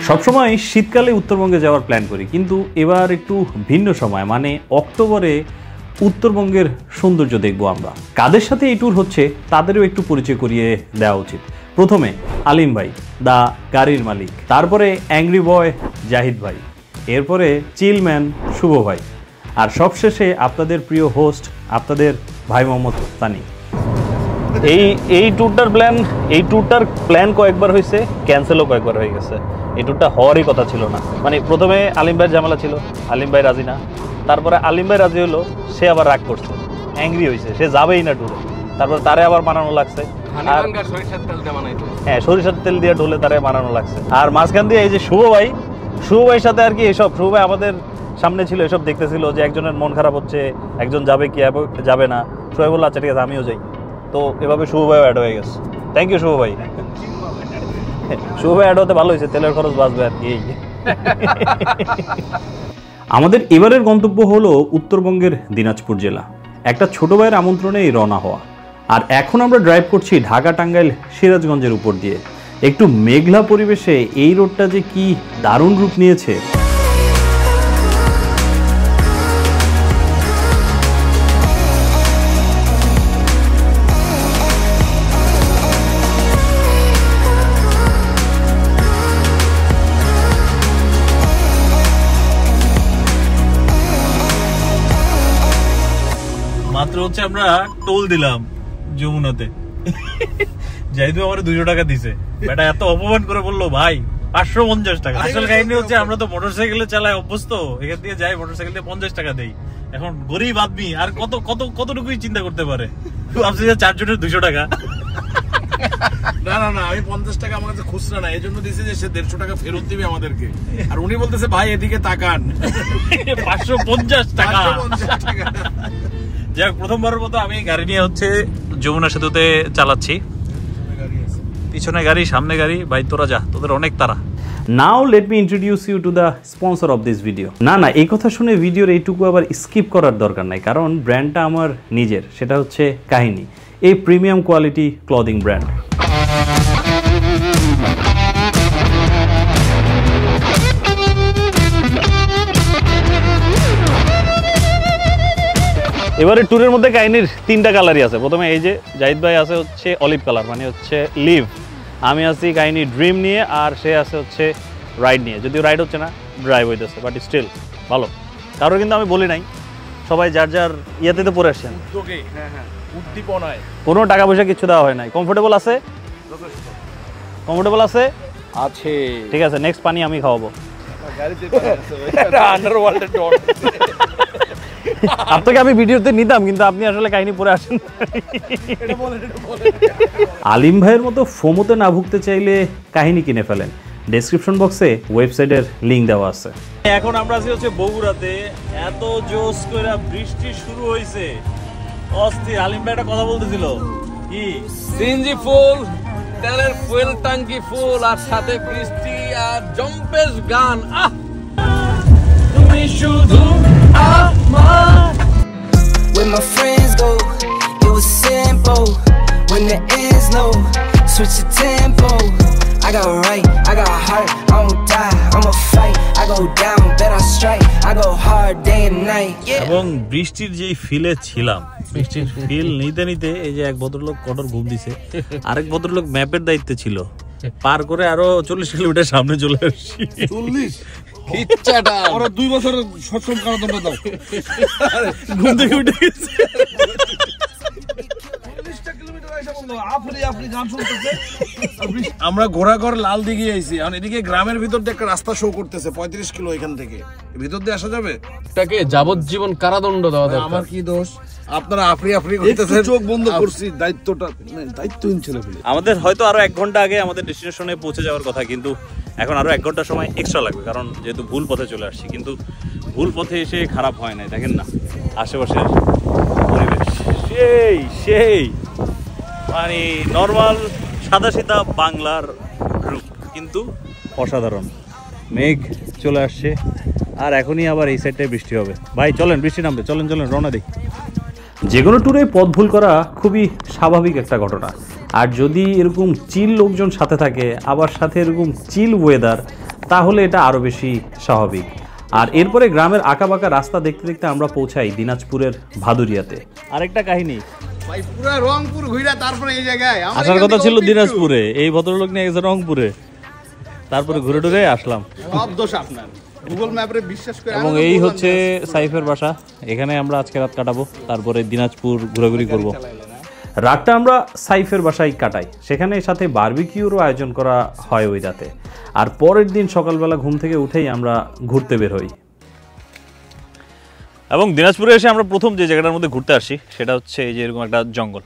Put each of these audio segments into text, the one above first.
সবসময় শীতকালে উত্তরবঙ্গে যাওয়ার প্ল্যান করি, কিন্তু এবার একটু ভিন্ন সময়, মানে অক্টোবরে উত্তরবঙ্গের সৌন্দর্য দেখব আমরা। কাদের সাথে এই ট্যুর হচ্ছে তাদেরও একটু পরিচয় করিয়ে দেওয়া উচিত। প্রথমে আলিম ভাই, দা গাড়ির মালিক, তারপরে অ্যাংরি বয় জাহিদ ভাই, এরপরে চিলম্যান শুভ ভাই, আর সবশেষে আপনাদের প্রিয় হোস্ট আপনাদের ভাই মোহাম্মদ তানি। এই ট্যুরটার প্ল্যান কয়েকবার হয়েছে, ক্যান্সেলও কয়েকবার হয়ে গেছে। এই ট্যুরটা হওয়ারই কথা ছিল না। মানে প্রথমে আলিম ভাইয়ের ঝামেলা ছিল, আলিম ভাই রাজি না, তারপরে আলিম ভাই রাজি হলো, সে আবার রাগ করছে, অ্যাংরি হয়েছে, সে যাবেই না ট্যুরে। তারপরে তারে আবার মানানো লাগছে, হ্যাঁ সরিষার তেল দিয়ে ঢোলে তারে মানানো লাগছে। আর মাঝখান দিয়ে এই যে শুভ ভাইয়ের সাথে আর কি এসব, শুভ ভাই আমাদের সামনে ছিল, এসব দেখতেছিল যে একজনের মন খারাপ হচ্ছে, একজন যাবে কি যাবে না। শুভ বললো আচ্ছা ঠিক আছে আমিও যাই। তো এভাবে শুভ ভাইও অ্যাড হয়ে গেছে। থ্যাংক ইউ শুভ ভাই। শুভ ভাই অ্যাড হতে ভালো হয়েছে, তেলের খরচ বাঁচবে আর কি। আমাদের এবারের গন্তব্য হলো উত্তরবঙ্গের দিনাজপুর জেলা। একটা ছোট ভাইয়ের আমন্ত্রণেই রওনা হওয়া। আর এখন আমরা ড্রাইভ করছি ঢাকা টাঙ্গাইল সিরাজগঞ্জের উপর দিয়ে। একটু মেঘলা পরিবেশে এই রোডটা যে কি দারুণ রূপ নিয়েছে। মাত্র হচ্ছে আমরা টোল দিলাম যমুনাতে, যাইতো আমার 200 টাকা দিছে। বেটা এত অপমান করে বললো ভাই 550 টাকা। আসল কাহিনী হচ্ছে আমরা তো মোটরসাইকেলে চালাই অভ্যস্ত, এখান দিয়ে যাই মোটরসাইকেল দিয়ে 50 টাকা দেই। এখন গরিব আদমি আর কতটুকুই চিন্তা করতে পারে। ভাবছি যে 4 জনের 200 টাকা। না আমি 50 টাকা আমার কাছে খুচরা না, এই জন্য দিয়েছে যে সে 150 টাকা ফেরত দিবে আমাদেরকে। আর উনি বলতেছে ভাই এদিকে তাকান, 550 টাকা। যাক, প্রথমবারের মতো আমি গাড়ি নিয়ে হচ্ছে যমুনা সেতুতে চালাচ্ছি। পিছনে গাড়ি, সামনে গাড়ি, ভাই তোরা যা, তোদের অনেক তারা। Now let me introduce you to the sponsor of this video. না এই কথা শুনে ভিডিওর এইটুকু আবার স্কিপ করার দরকার নাই, কারণ ব্র্যান্ডটা আমার নিজের, সেটা হচ্ছে কাহিনী, এই প্রিমিয়াম কোয়ালিটি ক্লদিং ব্র্যান্ড। এবারে ট্যুরের মধ্যে কাহিনীর 3টা কালারই আছে। প্রথমে এই যে জাহিদ ভাই আছে হচ্ছে অলিভ কালার, মানে হচ্ছে লিভ। আমি আছি কাহিনী ড্রিম নিয়ে, আর সে আছে হচ্ছে রাইড নিয়ে। যদিও রাইড হচ্ছে না, ড্রাইভ হইতেছে, বাট স্টিল ভালো। কারোর কিন্তু আমি বলি নাই, সবাই যার যার ইয়াতে তো পরে আসছেন, উদ্দীপনায় কোনো টাকা পয়সা কিছু দেওয়া হয় নাই। কমফোর্টেবল আছে? কমফোর্টেবল আছে? আছে। ঠিক আছে, নেক্সট পানি আমি খাওয়াবো। আপনাকে আমি ভিডিওতে নিতাম, কিন্তু আপনি আসলে কাহিনী পরে আসেন। আলিম ভাইয়ের মতো ফোমোতে না ভুগতে চাইলে কাহিনী কিনে ফেলেন। ডেসক্রিপশন বক্সে ওয়েবসাইটের লিঙ্ক দেওয়া আছে। এখন আমরা আছি হচ্ছে বগুড়াতে। এত জোস করে বৃষ্টি শুরু হয়েছে, অস্থির। আলিম ভাই একটা কথা বলতেছিল, কি সিএনজি ফুল, তেলের ফুয়েল ট্যাঙ্কি ফুল, আর সাথে বৃষ্টি আর জম্পেশ গান। তুমি শুধু আমার। When my friends go, it was simple. When the ends low, switch the tempo. I got right, I got heart, I won't die, I'ma fight. I go down, bet I strike, I go hard day and night. এবং বৃষ্টির যেই ফিলে ছিলাম, বৃষ্টির feel নিতে নিতে এই যে এক ভদ্রলোক কঠোর ঘুম দিছে, আরেক ভদ্রলোক ম্যাপের দায়িত্বে ছিল, পার করে আরো 40 কিলোমিটার সামনে চলে আসছি। 40 ইচ্ছাটা ওরা 2 বছরের সশ্রম কারাদণ্ড দাও। ঘুম থেকে উঠে গেছে। 40টা কিলোমিটার আইসা বললো আপনি গান শুনতেছে। আমরা ঘোড়াঘর লাল দিঘি আইছি, এখন এদিকে গ্রামের ভিতর দিয়ে একটা রাস্তা শো করতেছে 35 কিলো এখান থেকে। ভিতর দিয়ে আসা যাবে? এটাকে যাবজ্জীবন কারাদণ্ড দেওয়া দরকার। আমার কি দোষ? আপনারা আফরি করতেছেন, চোখ বন্ধ করছি। দায়িত্বহীন ছেলে পেলে। আমাদের হয়তো আরো 1 ঘন্টা আগে আমাদের ডেস্টিনেশনে পৌঁছে যাওয়ার কথা, কিন্তু এখন আরো 1 ঘন্টা সময় এক্সট্রা লাগবে, কারণ যেহেতু ভুল পথে চলে আসছি। কিন্তু ভুল পথে এসে খারাপ হয় নাই, দেখেন না আশেপাশের পরিবেশ, সেই মানে নর্মাল সাদা বাংলার রূপ, কিন্তু অসাধারণ। মেঘ চলে আসছে, আর এখনই আবার এই সাইডটায় বৃষ্টি হবে। ভাই চলেন, বৃষ্টি নামবে, চলেন রওনা দিই। যে কোনো ট্যুরে পথ ভুল করা খুবই স্বাভাবিক একটা ঘটনা। আর যদি এরকম চিল লোকজন সাথে থাকে, আবার সাথে এরকম চিল ওয়েদার, তাহলে এটা আরও বেশি স্বাভাবিক। আর এরপরে গ্রামের আঁকাবাঁকা রাস্তা দেখতে দেখতে আমরা পৌঁছাই দিনাজপুরের ভাদুরিয়াতে। আরেকটা কাহিনী, ভাই পুরো রংপুর ঘুরে তারপরে এই জায়গায় আসার কথা ছিল দিনাজপুরে, এই ভদ্রলোক নিয়ে গেছে রংপুরে, তারপরে ঘুরে টুরে আসলাম। সব দোষ আপনার, গুগল ম্যাপে বিশ্বাস করে। এবং এই হচ্ছে সাইফের বাসা, এখানে আমরা আজকে রাত কাটাবো, তারপরে দিনাজপুর ঘোরাঘুরি করব। রাতটা আমরা সাইফের বাসায় কাটাই, সেখানে সাথে বারবিকিউরও আয়োজন করা হয় ওই রাতে। আর পরের দিন সকালবেলা ঘুম থেকে উঠেই আমরা ঘুরতে বের হই। এবং দিনাজপুরে এসে আমরা প্রথম যে জায়গাটার মধ্যে ঘুরতে আসি সেটা হচ্ছে এই যে এরকম একটা জঙ্গল,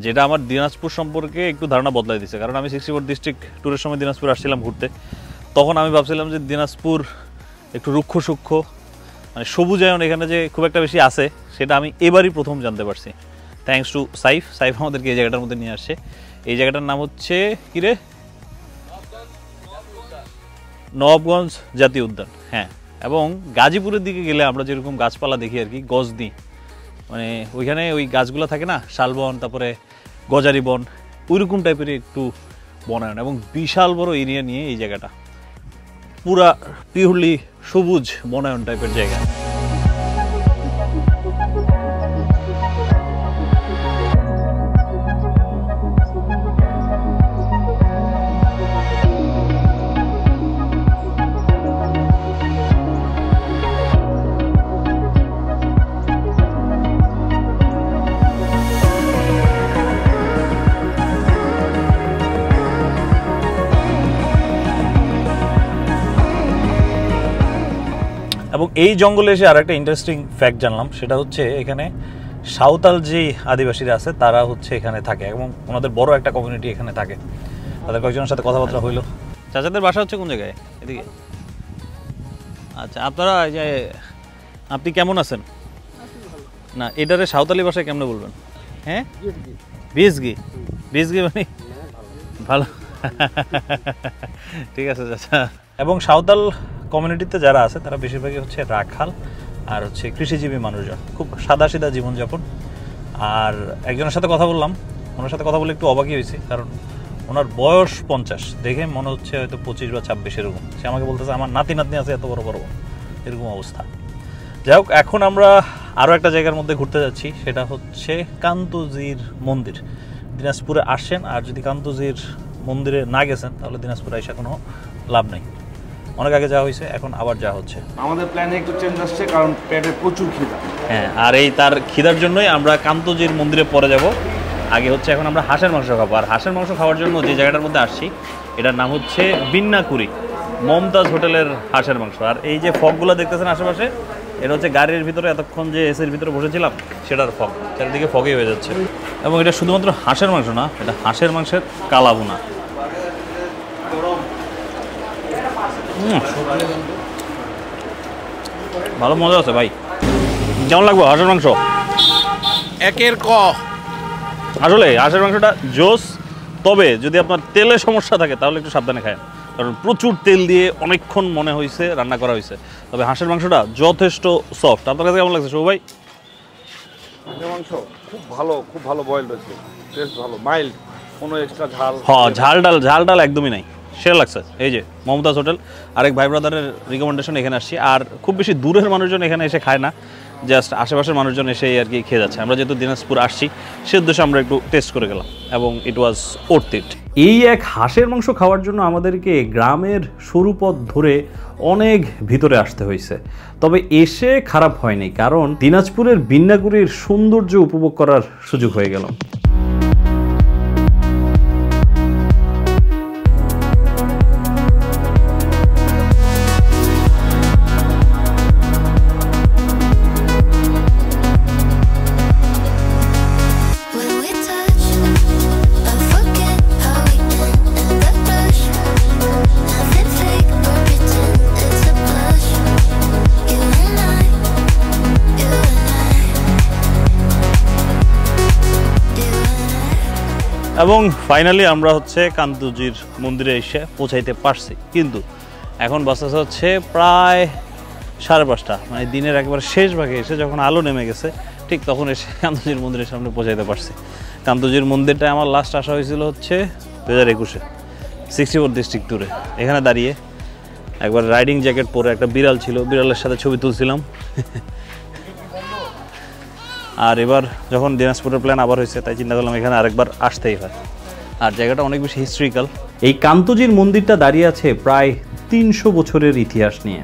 যেটা আমার দিনাজপুর সম্পর্কে একটু ধারণা বদলাই দিয়েছে। কারণ আমি 64 ডিস্ট্রিক্ট ট্যুরের সময় দিনাজপুর আসছিলাম ঘুরতে, তখন আমি ভাবছিলাম যে দিনাজপুর একটু রুক্ষ সূক্ষ্ম, মানে সবুজায়ন এখানে যে খুব একটা বেশি আছে সেটা আমি এবারই প্রথম জানতে পারছি, থ্যাঙ্কস টু সাইফ। সাইফ আমাদেরকে এই জায়গাটার মধ্যে নিয়ে আসছে। এই জায়গাটার নাম হচ্ছে কি রে, নবাবগঞ্জ জাতীয় উদ্যান। হ্যাঁ, এবং গাজীপুরের দিকে গেলে আমরা যেরকম গাছপালা দেখি আর কি, গজদি, মানে ওইখানে ওই গাছগুলো থাকে না, শালবন, তারপরে গজারি বন, ওইরকম টাইপের একটু বনায়ন, এবং বিশাল বড় এরিয়া নিয়ে এই জায়গাটা, পুরা পিওরলি সবুজ বনায়ন টাইপের জায়গা। এবং এই জঙ্গলে এসে আর একটা ইন্টারেস্টিং ফ্যাক্ট জানলাম, সেটা হচ্ছে এখানে সাঁওতাল যে আদিবাসীরা আছে তারা হচ্ছে এখানে থাকে, এবং ওনাদের বড় একটা কমিউনিটি এখানে থাকে। তাদের কয়েকজনের সাথে কথাবার্তা হইলো। চাচাদের বাসা হচ্ছে কোন জায়গায়? এদিকে। আচ্ছা, আপনারা এই যে, আপনি কেমন আছেন? না, এটারে সাঁওতালি ভাষায় কেমনে বলবেন? হ্যাঁ, বিএসগি। বিএসগি মানে ভালো, ঠিক আছে চাচা। এবং সাঁওতাল কমিউনিটিতে যারা আছে তারা বেশিরভাগই হচ্ছে রাখাল আর হচ্ছে কৃষিজীবী মানুষজন, খুব সাদাসিধা জীবনযাপন। আর একজনের সাথে কথা বললাম, ওনার সাথে কথা বলে একটু অবাকই হয়েছি, কারণ ওনার বয়স 50, দেখে মনে হচ্ছে হয়তো 25 বা 26 এরকম। সে আমাকে বলতেছে আমার নাতি নাতনি আছে এত বড় বড়, এরকম অবস্থা। যাই হোক, এখন আমরা আরও একটা জায়গার মধ্যে ঘুরতে যাচ্ছি, সেটা হচ্ছে কান্তজির মন্দির। দিনাজপুরে আসেন আর যদি কান্তজির মন্দিরে না গেছেন তাহলে দিনাজপুরে এসে কোনো লাভ নেই। অনেক আগে যাওয়া হয়েছে, এখন আবার যাওয়া হচ্ছে। আমাদের প্ল্যানে একটু চেঞ্জ আসছে, কারণ পেটে প্রচুর খিদা। হ্যাঁ, আর এই তার খিদার জন্যই আমরা কান্তজির মন্দিরে পরে যাব। আগে হচ্ছে এখন আমরা হাঁসের মাংস খাবো। আর হাঁসের মাংস খাওয়ার জন্য যে জায়গাটার মধ্যে আসছি এটার নাম হচ্ছে বিন্নাকুড়ি, মমতাজ হোটেলের হাঁসের মাংস। আর এই যে ফগগুলো দেখতেছেন আশেপাশে, এটা হচ্ছে গাড়ির ভিতরে এতক্ষণ যে এসির ভিতরে বসেছিলাম সেটার ফগ, চারিদিকে ফগই হয়ে যাচ্ছে। এবং এটা শুধুমাত্র হাঁসের মাংস না, এটা হাঁসের মাংসের কালাভুনা। ভালো মজা আছে ভাই। কেমন লাগবে হাঁসের মাংস? একের ক। আসলে হাঁসের মাংসটা জোস, তবে যদি আপনার তেলের সমস্যা থাকে তাহলে একটু সাবধানে খায়, কারণ প্রচুর তেল দিয়ে অনেকক্ষণ মনে হয়েছে রান্না করা হয়েছে। তবে হাঁসের মাংসটা যথেষ্ট সফট। আপনার কাছে কেমন লাগছে শুভ ভাই? হাঁসের মাংস খুব ভালো বয়েলড হয়েছে, টেস্ট ভালো, মাইল্ড, কোনো এক্সট্রা ঝাল। হ্যাঁ, ঝাল ডাল একদমই নাই, সেরা লাগছে। এই যে মমতাজ হোটেল, আরেক ভাই ব্রাদারের রিকমেন্ডেশন এখানে আসছি। আর খুব বেশি দূরের মানুষজন এখানে এসে খায় না, জাস্ট আশেপাশের মানুষজন এসে আর কি খেয়ে যাচ্ছে। আমরা যেহেতু দিনাজপুর আসছি সে উদ্দেশ্যে আমরা একটু টেস্ট করে গেলাম, এবং ইট ওয়াজ ওর্থ ইট। এই এক হাঁসের মাংস খাওয়ার জন্য আমাদেরকে গ্রামের সরু পথ ধরে অনেক ভিতরে আসতে হয়েছে, তবে এসে খারাপ হয়নি, কারণ দিনাজপুরের বিন্নাকুড়ির সৌন্দর্য উপভোগ করার সুযোগ হয়ে গেল। এবং ফাইনালি আমরা হচ্ছে কান্তজির মন্দিরে এসে পৌঁছাইতে পারছি, কিন্তু এখন বাসটা হচ্ছে প্রায় 5:30, মানে দিনের একেবারে শেষ ভাগে এসে যখন আলো নেমে গেছে ঠিক তখন এসে কান্তজির মন্দিরের সামনে পৌঁছাইতে পারছি। কান্তজির মন্দিরটা আমার লাস্ট আসা হয়েছিল হচ্ছে 2021-এ 64 ডিস্ট্রিক্ট ট্যুরে। এখানে দাঁড়িয়ে একবার রাইডিং জ্যাকেট পরে একটা বিড়াল ছিল, বিড়ালের সাথে ছবি তুলছিলাম। আর এবার যখন দিনাজপুরের প্ল্যান আবার হয়েছে, তাই চিন্তা করলাম এখানে আরেকবার আসতেই হয়। আর জায়গাটা অনেক বেশি হিস্ট্রিক্যাল। এই কান্তজির মন্দিরটা দাঁড়িয়ে আছে প্রায় 300 বছরের ইতিহাস নিয়ে।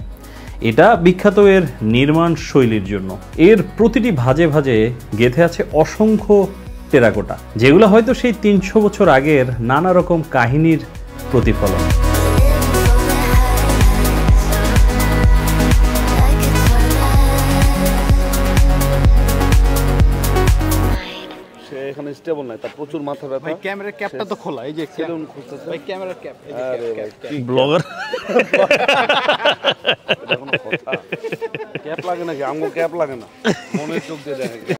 এটা বিখ্যাত এর নির্মাণ শৈলীর জন্য। এর প্রতিটি ভাঁজে ভাঁজে গেঁথে আছে অসংখ্য টেরাকোটা, যেগুলো হয়তো সেই 300 বছর আগের নানা রকম কাহিনীর প্রতিফলন। এখানে স্টেবল নাই, তার প্রচুর মাথা ব্যথা। ভাই ক্যামেরার ক্যাপটা তো খোলা, এই যে সেলুন খুঁজতেছে। ভাই ক্যামেরার ক্যাপ, এই যে আরে ক্যাপ, ভাই, ক্যাপ। ব্লগার এটা কোনো কথা? ক্যাপ লাগে নাকি? আমগো ক্যাপ লাগে না, মনের চোখ দিয়ে দেখে।